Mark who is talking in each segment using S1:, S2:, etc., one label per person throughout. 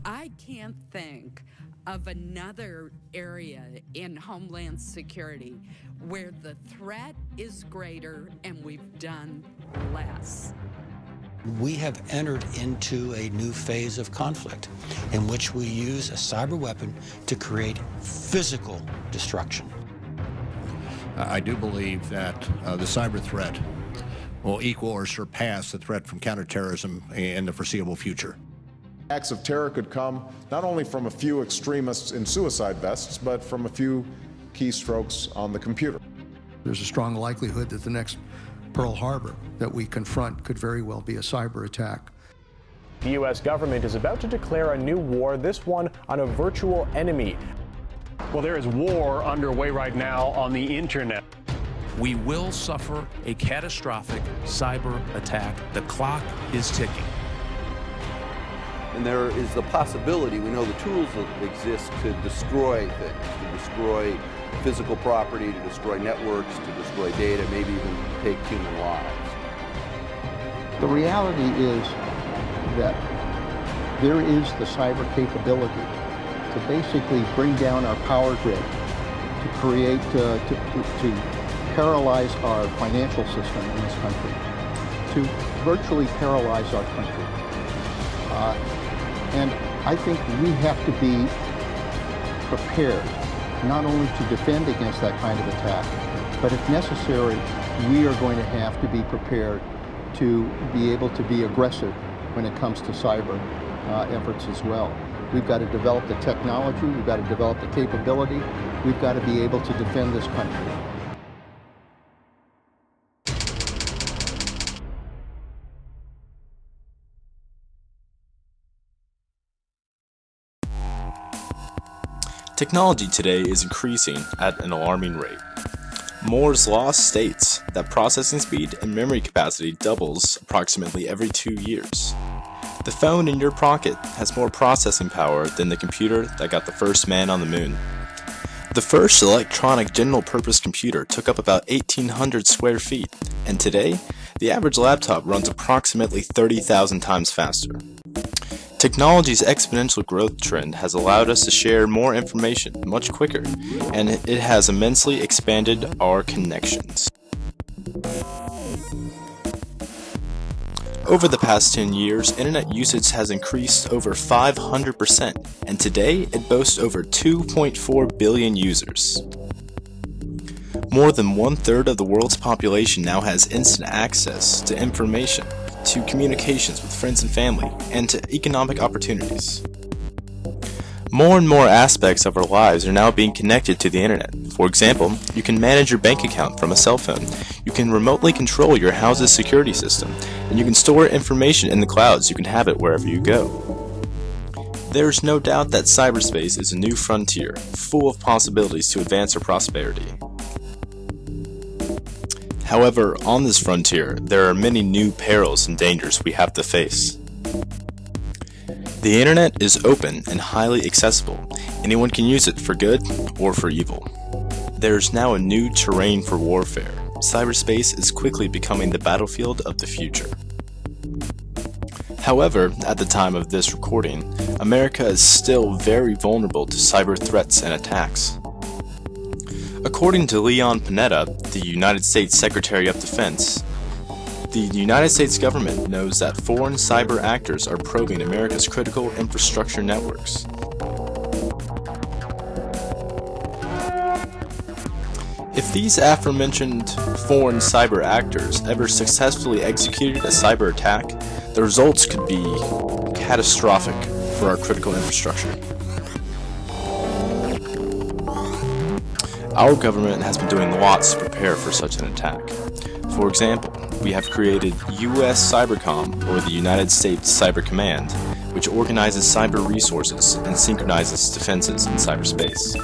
S1: I can't think of another area in Homeland Security where the threat is greater and we've done less.
S2: We have entered into a new phase of conflict in which we use a cyber weapon to create physical destruction.
S3: I do believe that the cyber threat will equal or surpass the threat from counterterrorism in the foreseeable future.
S4: Acts of terror could come not only from a few extremists in suicide vests, but from a few keystrokes on the computer.
S5: There's a strong likelihood that the next Pearl Harbor that we confront could very well be a cyber attack.
S6: The U.S. government is about to declare a new war, this one on a virtual enemy.
S7: Well, there is war underway right now on the internet.
S8: We will suffer a catastrophic cyber attack. The clock is ticking.
S9: And there is the possibility, we know the tools that exist to destroy things, to destroy physical property, to destroy networks, to destroy data, maybe even take human lives.
S10: The reality is that there is the cyber capability to basically bring down our power grid, to create, to paralyze our financial system in this country, to virtually paralyze our country. And I think we have to be prepared, not only to defend against that kind of attack, but if necessary, we are going to have to be prepared to be able to be aggressive when it comes to cyber efforts as well. We've got to develop the technology, we've got to develop the capability, we've got to be able to defend this country.
S11: Technology today is increasing at an alarming rate. Moore's Law states that processing speed and memory capacity doubles approximately every 2 years. The phone in your pocket has more processing power than the computer that got the first man on the moon. The first electronic general-purpose computer took up about 1,800 square feet, and today, the average laptop runs approximately 30,000 times faster. Technology's exponential growth trend has allowed us to share more information much quicker, and it has immensely expanded our connections. Over the past 10 years, internet usage has increased over 500%, and today it boasts over 2.4 billion users. More than 1/3 of the world's population now has instant access to information, to communications with friends and family, and to economic opportunities. More and more aspects of our lives are now being connected to the internet. For example, you can manage your bank account from a cell phone, you can remotely control your house's security system, and you can store information in the cloud so you can have it wherever you go. There is no doubt that cyberspace is a new frontier, full of possibilities to advance our prosperity. However, on this frontier, there are many new perils and dangers we have to face. The internet is open and highly accessible. Anyone can use it for good or for evil. There is now a new terrain for warfare. Cyberspace is quickly becoming the battlefield of the future. However, at the time of this recording, America is still very vulnerable to cyber threats and attacks. According to Leon Panetta, the United States Secretary of Defense, the United States government knows that foreign cyber actors are probing America's critical infrastructure networks. If these aforementioned foreign cyber actors ever successfully executed a cyber attack, the results could be catastrophic for our critical infrastructure. Our government has been doing lots to prepare for such an attack. For example, we have created U.S. Cybercom, or the United States Cyber Command, which organizes cyber resources and synchronizes defenses in cyberspace.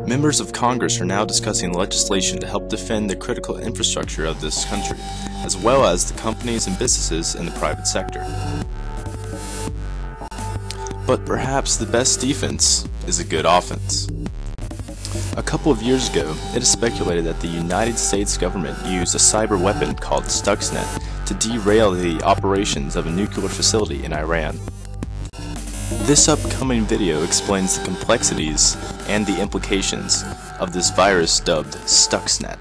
S11: Members of Congress are now discussing legislation to help defend the critical infrastructure of this country, as well as the companies and businesses in the private sector. But perhaps the best defense is a good offense. A couple of years ago, it is speculated that the United States government used a cyber weapon called Stuxnet to derail the operations of a nuclear facility in Iran. This upcoming video explains the complexities and the implications of this virus dubbed Stuxnet.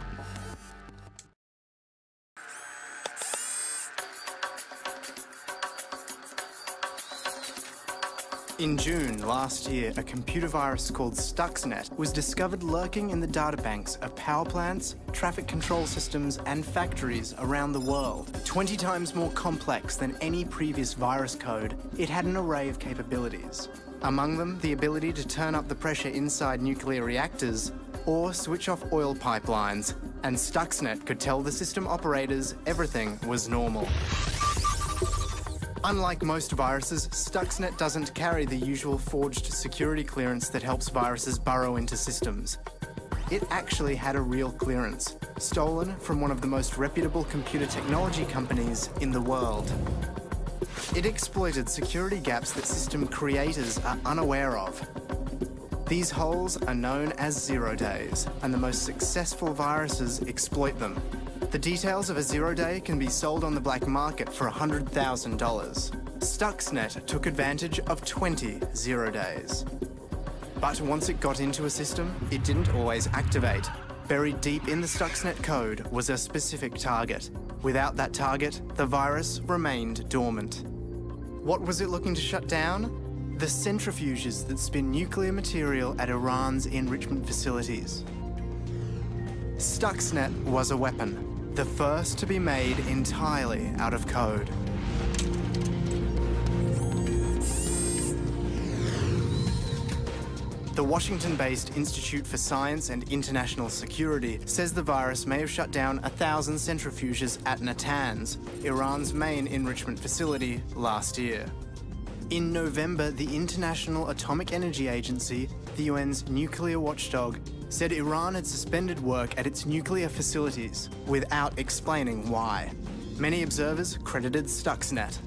S12: In June last year, a computer virus called Stuxnet was discovered lurking in the databanks of power plants, traffic control systems, and factories around the world. 20 times more complex than any previous virus code, it had an array of capabilities. Among them, the ability to turn up the pressure inside nuclear reactors or switch off oil pipelines, and Stuxnet could tell the system operators everything was normal. Unlike most viruses, Stuxnet doesn't carry the usual forged security clearance that helps viruses burrow into systems. It actually had a real clearance, stolen from one of the most reputable computer technology companies in the world. It exploited security gaps that system creators are unaware of. These holes are known as 0 days, and the most successful viruses exploit them. The details of a 0 day can be sold on the black market for $100,000. Stuxnet took advantage of 20 0 days. But once it got into a system, it didn't always activate. Buried deep in the Stuxnet code was a specific target. Without that target, the virus remained dormant. What was it looking to shut down? The centrifuges that spin nuclear material at Iran's enrichment facilities. Stuxnet was a weapon, the first to be made entirely out of code. The Washington-based Institute for Science and International Security says the virus may have shut down 1,000 centrifuges at Natanz, Iran's main enrichment facility, last year. In November, the International Atomic Energy Agency, the UN's nuclear watchdog, said Iran had suspended work at its nuclear facilities without explaining why. Many observers credited Stuxnet.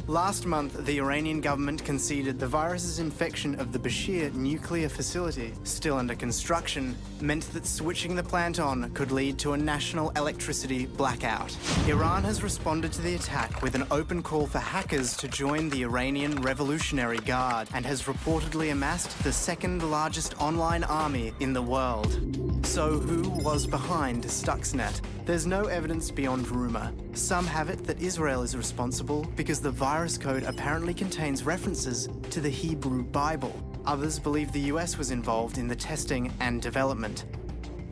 S12: Last month, the Iranian government conceded the virus's infection of the Bashir nuclear facility, still under construction, meant that switching the plant on could lead to a national electricity blackout. Iran has responded to the attack with an open call for hackers to join the Iranian Revolutionary Guard and has reportedly amassed the second largest online army in the world. So who was behind Stuxnet? There's no evidence beyond rumor. Some have it that Israel is responsible because the virus code apparently contains references to the Hebrew Bible. Others believe the US was involved in the testing and development.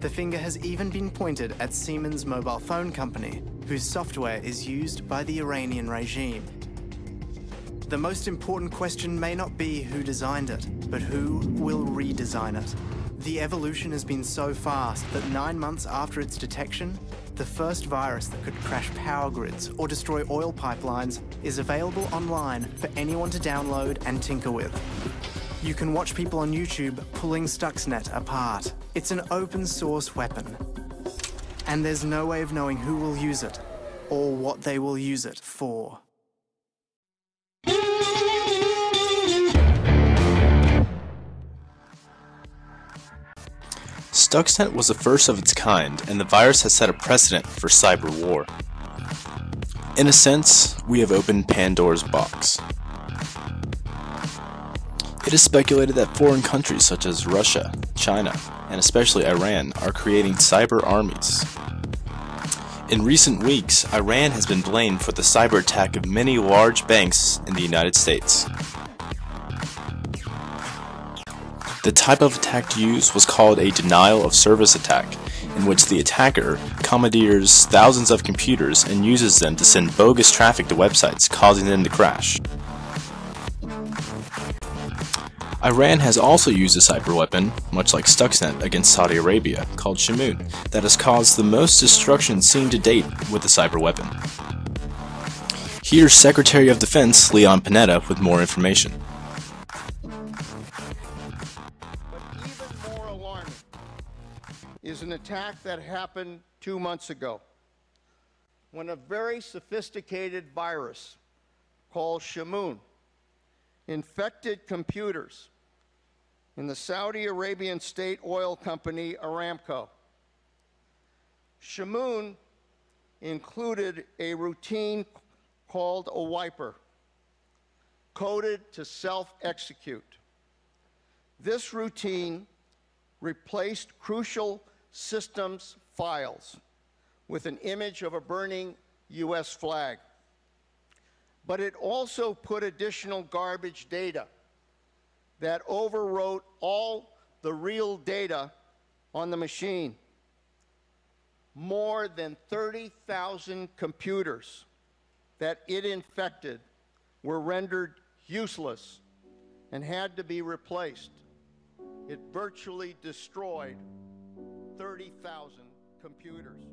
S12: The finger has even been pointed at Siemens mobile phone company, whose software is used by the Iranian regime. The most important question may not be who designed it, but who will redesign it. The evolution has been so fast that 9 months after its detection, the first virus that could crash power grids or destroy oil pipelines is available online for anyone to download and tinker with. You can watch people on YouTube pulling Stuxnet apart. It's an open source weapon. And there's no way of knowing who will use it or what they will use it for.
S11: Stuxnet was the first of its kind, and the virus has set a precedent for cyber war. In a sense, we have opened Pandora's box. It is speculated that foreign countries such as Russia, China, and especially Iran are creating cyber armies. In recent weeks, Iran has been blamed for the cyber attack of many large banks in the United States. The type of attack used was called a denial of service attack, in which the attacker commandeers thousands of computers and uses them to send bogus traffic to websites, causing them to crash. Iran has also used a cyber weapon, much like Stuxnet, against Saudi Arabia, called Shamoon, that has caused the most destruction seen to date with a cyber weapon. Here's Secretary of Defense Leon Panetta with more information.
S13: Is an attack that happened 2 months ago when a very sophisticated virus called Shamoon infected computers in the Saudi Arabian state oil company Aramco. Shamoon included a routine called a wiper. coded to self-execute. This routine replaced crucial systems files with an image of a burning U.S. flag. But it also put additional garbage data that overwrote all the real data on the machine. More than 30,000 computers that it infected were rendered useless and had to be replaced. It virtually destroyed 30,000 computers.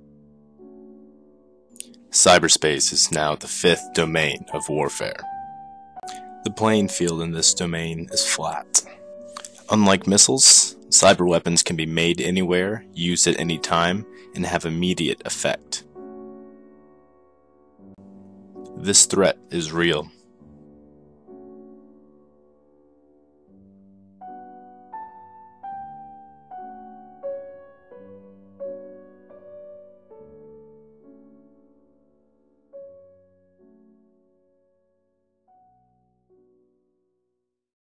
S11: Cyberspace is now the fifth domain of warfare. The playing field in this domain is flat. Unlike missiles, cyber weapons can be made anywhere, used at any time, and have immediate effect. This threat is real.